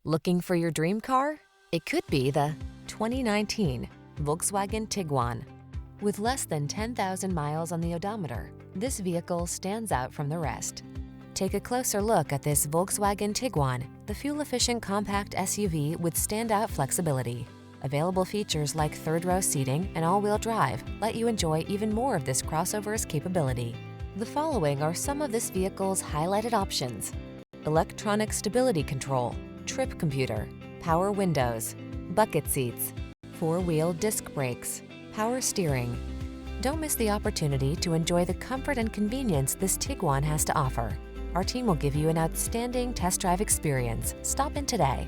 Looking for your dream car? It could be the 2019 Volkswagen Tiguan. With less than 10,000 miles on the odometer, this vehicle stands out from the rest. Take a closer look at this Volkswagen Tiguan, the fuel-efficient compact SUV with standout flexibility. Available features like third-row seating and all-wheel drive let you enjoy even more of this crossover's capability. The following are some of this vehicle's highlighted options: electronic stability control, trip computer, power windows, bucket seats, four-wheel disc brakes, power steering. Don't miss the opportunity to enjoy the comfort and convenience this Tiguan has to offer. Our team will give you an outstanding test drive experience. Stop in today.